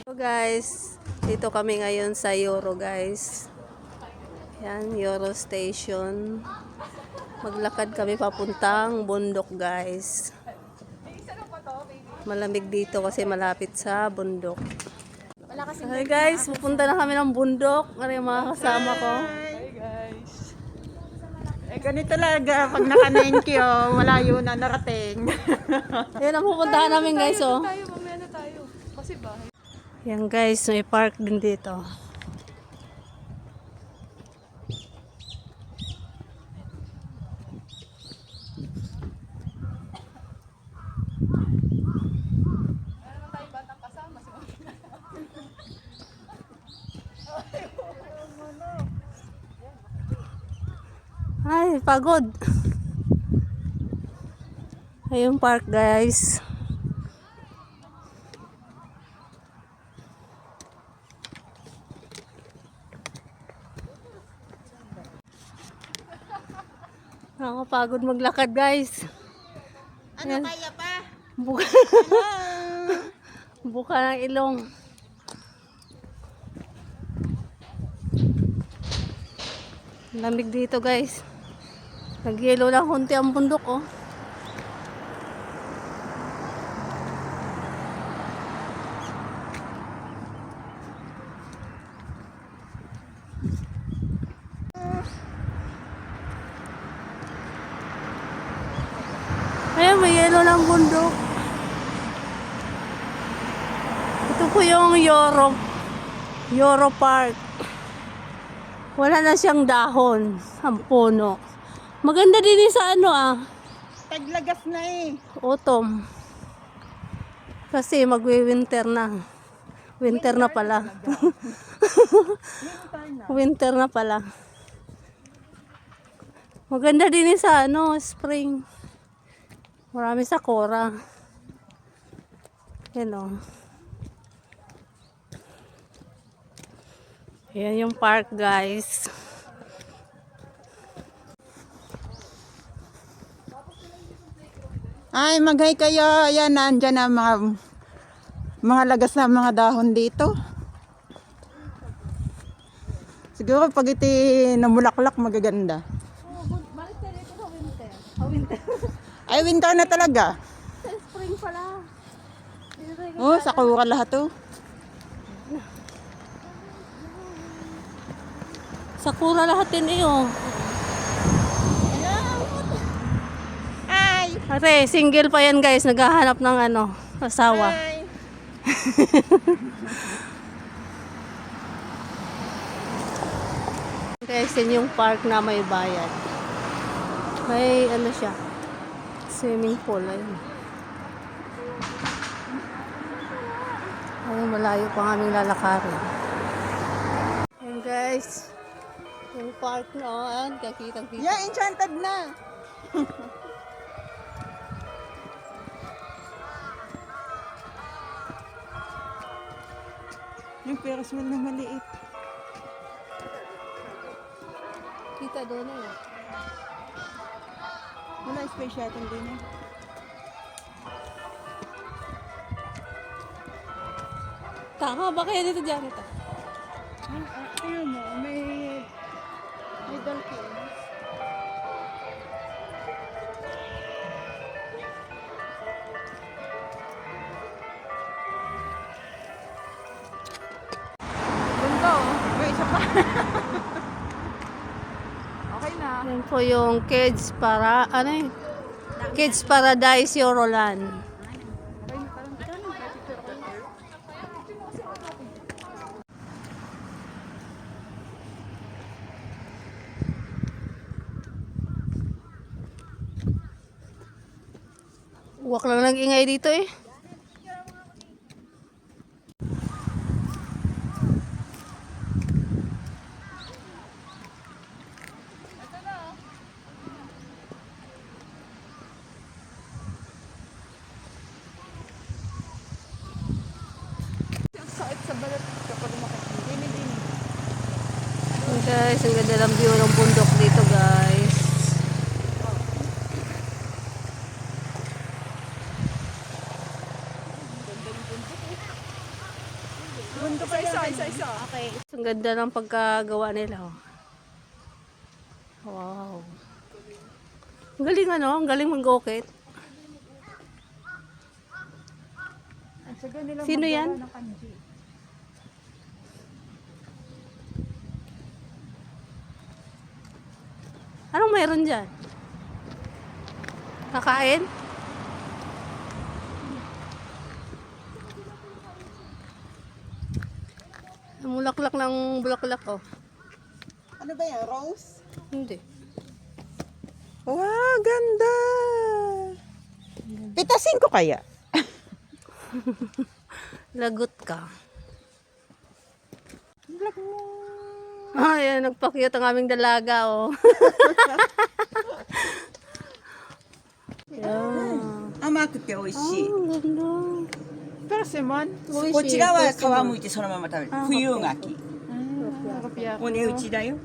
So guys, dito kami ngayon sa Euro guys. Yan, Euro Station. Maglakad kami papuntang bundok guys. Malamig dito kasi malapit sa bundok. Hi guys, pupunta na kami ng bundok. Ano yung mga kasama ko? Hi guys. Ganito talaga pag naka-nenkyo, malayo na narating. Yan ang pupuntahan namin guys oh. Mamaya na tayo. Kasi bahay. Yan guys, may park din dito. Ay, pagod. Ayun park guys. Nakakapagod maglakad guys. Ano kaya pa? Buka. Buka ng ilong. Lamig dito guys. Nagyelo lang konti ang bundok oh. Ayun, may yelo ng bundok. Ito po yung Euro Park. Wala na siyang dahon. Ang puno. Maganda din sa ano Taglagas na eh. autumn. Kasi magwi-winter na. Winter na pala. Winter na pala. Maganda din sa spring. Marami sakura. Yan o. Yan yung park guys. Ay, maghay kayo. Ayan, nandyan na mga lagas na mga dahon dito. Siguro pag iti namulaklak magaganda. Winter. Ay, winter na talaga. Spring pala. Oh, sakura lahat to. Sakura lahat din oh. Ay! Ate, single pa yan guys. Naghahanap ng asawa. Ay! Guys, yun yung park na may bayad. May siya. Swimming pool. Ayun. Ayun, malayo pa aming lalakarin. Ayun guys. Yung park noon. Kakitang-kita. Yeah, enchanted na. Yung Ferris wheel na maliit. Kita doon eh. Wala space shuttle din eh. Tama ba kaya dito dyan ito? Tingnan mo, may dolphins. Ganda oh. May isa pa. Okay na. Yan po yung Kids Paradise Euroland. Huwag lang nag-ingay dito eh. Ang sakit sa balat kapag makikita. Hey guys, ang ganda ng view ng bundok dito guys. Isa. Okay. Ang ganda ng pagkagawa nila. Oh. Wow. Ang galing ano, ang galing mag-okit. Sino yan? Anong meron dyan? Kakain? Ang bulaklak ng bulaklak, oh. Ano ba yan? Rose? Hindi. Wow, ganda! Pitasin ko kaya? Lagot ka. Vlog mo. Ay, nagpa-cute ang aming dalaga, oh. Yeah. 甘くて美味しい。 Ang ganda. Persimmon? こちらは皮むいてそのまま食べる。冬柿。 Kapya. お値打ちだよ。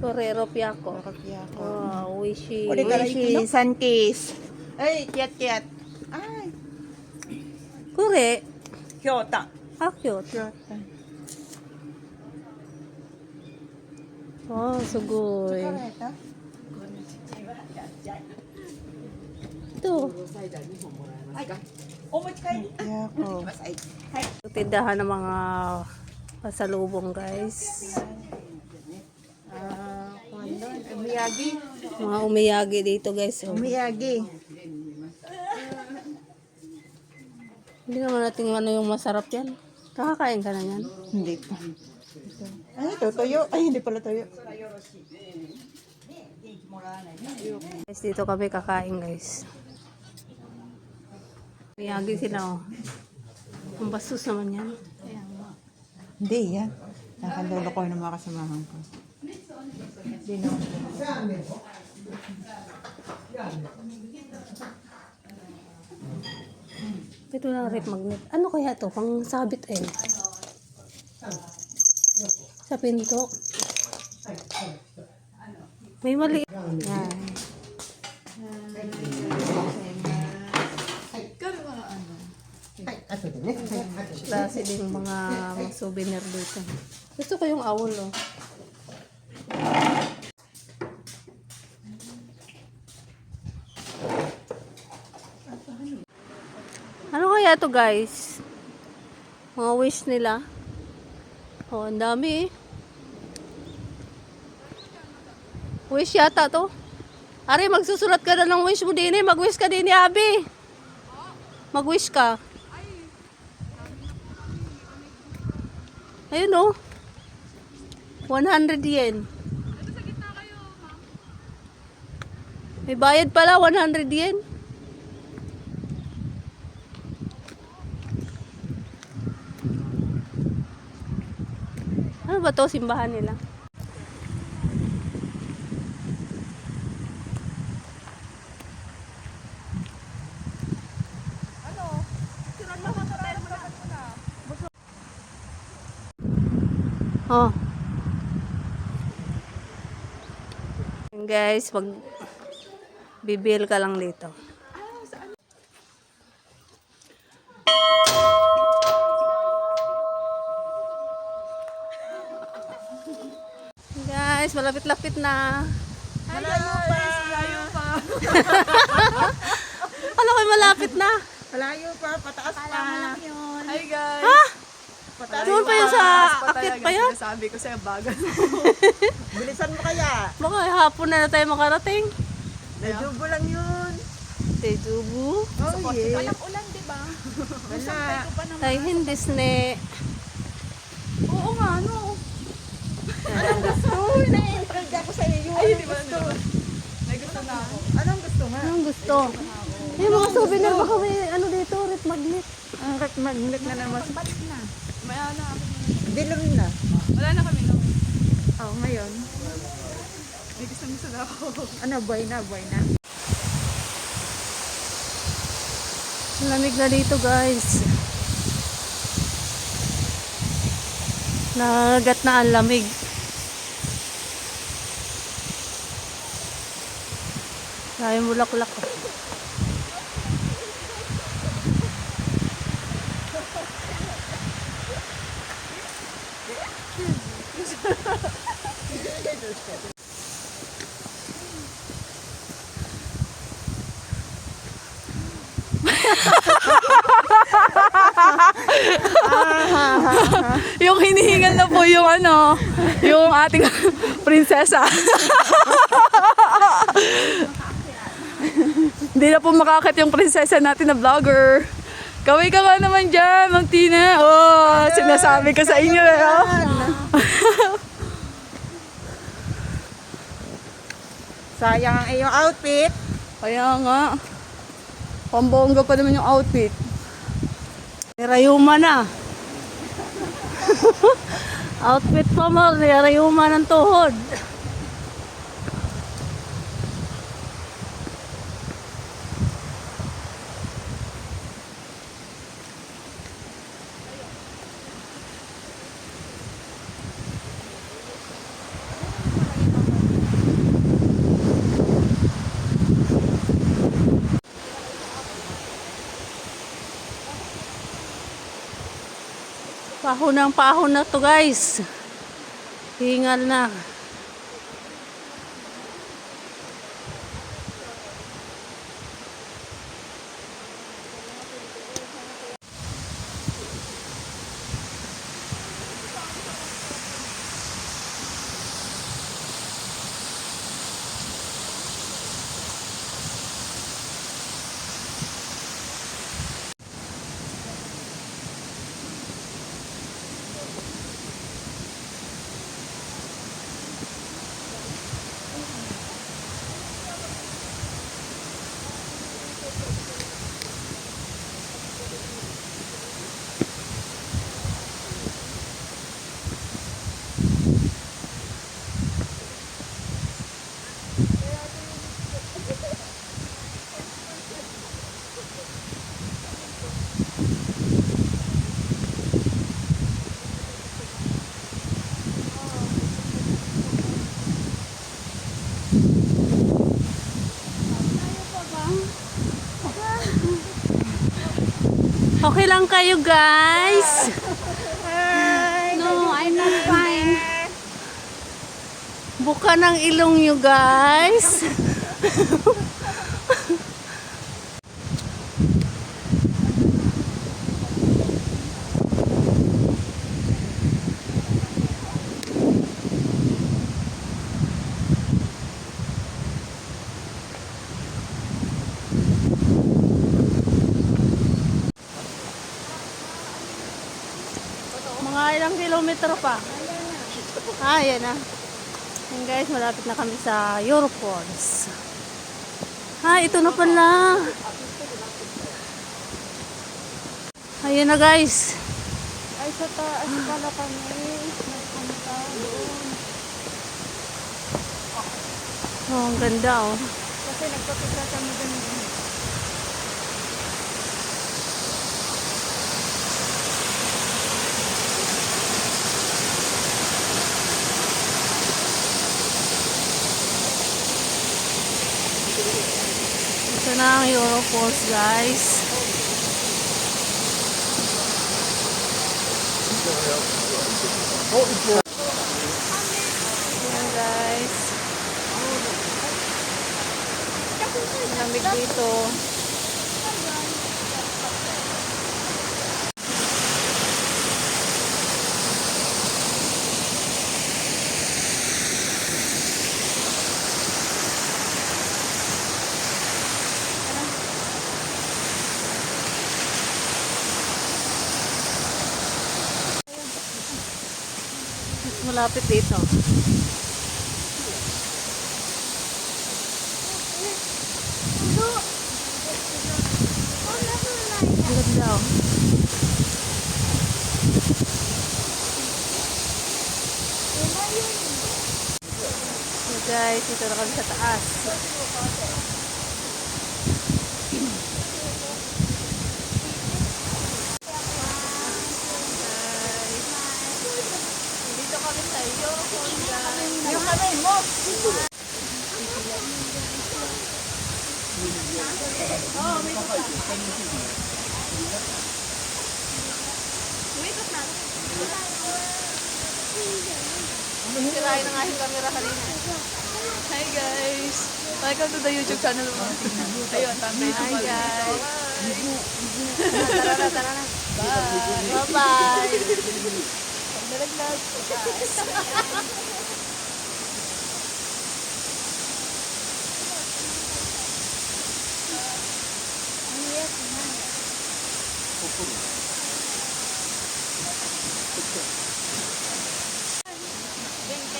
Torero piyako. Kapya ko. Wow, wishy. Ore kara Uy, sunkiss. Ay, kiat. Ay, Kure. ひょうたん。 Ah, cute. cute. Wow, sugoy. Kareta? Ito. お持ち帰り。 Kaya ko. はい。 Tindahan ng mga pasalubong, guys. Umiyagi. Mga umiyagi dito, guys. Oh. Umiyagi. Hindi naman natin ano yung masarap yan. Nakakain ka na yan. Hindi pa. Ay, ito, toyo. Ay, hindi pala toyo. Guys, dito kami kakain, guys. Umiyagi sila, oh. Ang bastos naman yan. Hindi, yan. Nakalolo ko ng mga kasamahan ko. Hindi naman. Ito lang rep magnet. Ano kaya to? Pang sabit eh. Sa pinto. May mali. Yan. Klase din mga souvenir dito. Gusto ko yung owl, oh. Ano kaya to, guys? Mga wish nila. Oh, ang dami eh. Wish yata to. Ari, magsusulat ka na ng wish mo din eh. Mag-wish ka din eh, Abi. Mag-wish ka. Ayun oh. 100 yen. May bayad pala, 100 yen. Ano ba to, simbahan nila? Oh. Yan guys, pag bibil ka lang dito. Guys, malapit-lapit na. Malayo pa. Ano kayo malapit na? Malayo pa, pataas pa. Hi guys! Ha? Pataas Doon pa yun sa akit pa yan? Sabi ko sa'yo, bagal. Bilisan mo kaya. Baka hapon na tayo makarating. Najubo lang yun. Tejubu. Oh, yeah. Walang ulan, di ba? Wala. Tayo hindi sne. Oo nga, no. Anong gusto? Nai-encourage ako sa iyo. Ay, Anong di ba? gusto? May gusto na ako. Anong gusto nga? Anong gusto? Yung mga souvenir, baka may ano dito, red magnet. Ang magnet na naman. Balik na. May ano ako. Dilom na. Wala na kami naman. Oh, ngayon. May gusto na ako. Ano, boy na. Lamig na dito, guys. Nagagat na ang lamig. Dahil bulaklak. Yung hinihingal na po yung ano, yung ating prinsesa. Hindi na po makakit yung prinsesa natin na vlogger. Kaway ka nga naman dyan, Ma'am Tina. Oh, sinasabi ko sa inyo. Eh, oh. Sayang ang iyong outfit. Kaya nga. Pambongga pa naman yung outfit. Nirayuma na. Outfit pa mo, nirayuma ng tuhod. Pahon na to guys. Hingal na. Okay lang kayo guys? No, I'm not fine. Buka ng ilong nyo guys. Mga ilang kilometro pa? Yan na. Yan guys, malapit na kami sa Europons. Ito na pala. Ayun na guys. Ay, sa taas pala kami. Nagpunta doon. Oh, ang ganda oh. Kasi nagpapisa kami doon. Ito na ang Europons guys. Ayan guys. Lamig dito. Mas malapit dito. Ang ganda oh. So guys, ito na kami sa taas. Dito kami sa Europons guys. Yung kami mo. Sirain na nga yung camera kanina. Hi guys! Welcome to the YouTube channel mo. Ayun, tambay na Hi pala. guys. Tara na. Bye-bye. Nalaglag.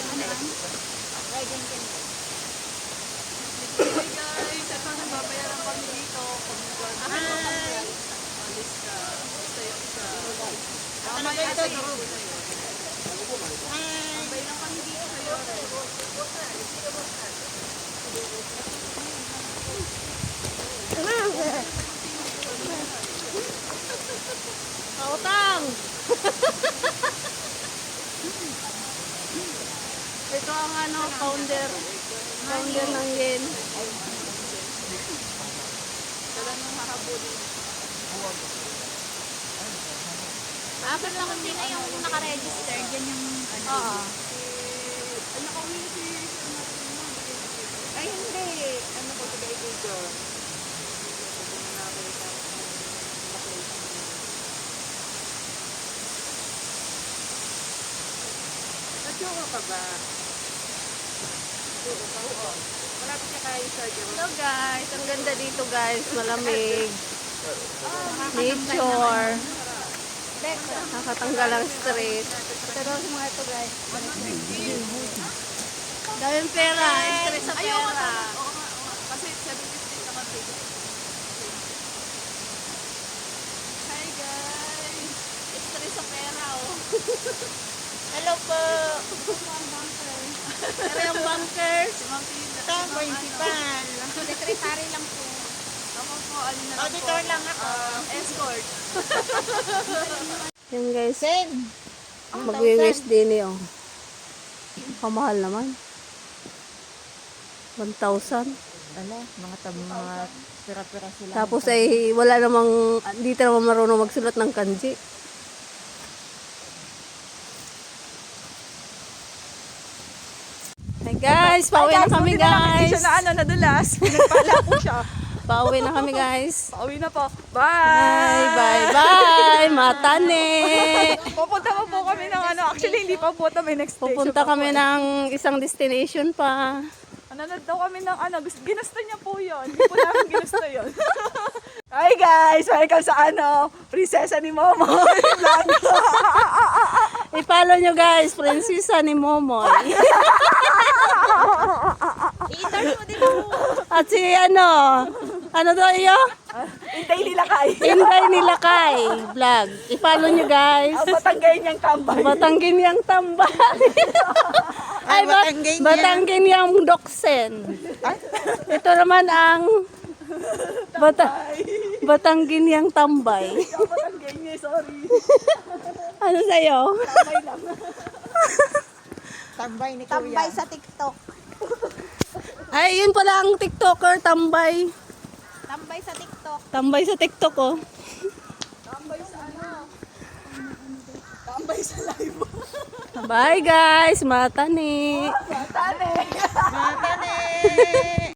Hi guys! Ito, nagbabayaran kami dito. Alis ka. Basta yung isa. Tama yung isa. Tambay lang kami dito sa Yoro. Kautang! Ito ang founder. Founder ng Yen. Talagang mahabulin. Apat lang kasi na yung naka-register. Yan yung ano. Oo. Ay, nakauwi si... Ay, hindi. Ano ko today dito? Nagjowa ka ba? Malapit na kayo sa Hello guys, ang ganda dito guys, malamig. Nature. Nakatanggal ang street. Pero sa mga ito guys. Daming pera, stress sa Ayaw ka pera. Oo nga. Kasi 7:15 naman dito. Hi guys! Stress sa pera oh. Hello po. Pero yung bunkers. Si Ma'am Tina. Ito, principal. Secretary lang po. Ako po, ano na lang po. Auditor lang ako. Escort. Yan guys, Sen. magwi-wish din eh oh. Kamahal naman. 1,000. Ano, mga pira-pira sila. Tapos ay wala namang, dito naman marunong magsulat ng kanji. Hi guys, pauwi na kami Hindi guys. siya na ano, nadulas. Pinagpala po siya. Pauwi na kami guys. Pauwi na po. Bye, Bye! bye, bye. Matane. Pupunta pa po kami ng ano. Actually, hindi pa po ito. May next station Pupunta pa kami po. ng isang destination pa. Nanonood daw kami ng ano. Ginusto niya po yun. Hindi po namin ginusto yun. Hi guys! Welcome sa ano. Prinsesa ni Momo. Vlog. I-follow nyo guys, Prinsesa ni Momoy. I-endorse mo din po. At si ano daw iyo? Hintay nila kay. Inday Nilakay vlog. I-follow nyo guys. Ang Batanggay niyang tambay. Batanggin yang tambay. Ay, Ay, Batanggin yan. Batanggin yang doksen. Ito naman ang Batanggin yang tambay. Ang Batanggay niya, sorry. Ano sa'yo? Tambay ni Kuya. Tambay sa TikTok. Ay, yun pala ang TikToker, tambay. Tambay sa TikTok. Tambay sa TikTok, oh. Tambay sa ano? Tambay sa live. Bye, guys. Matani. Matane. Matane.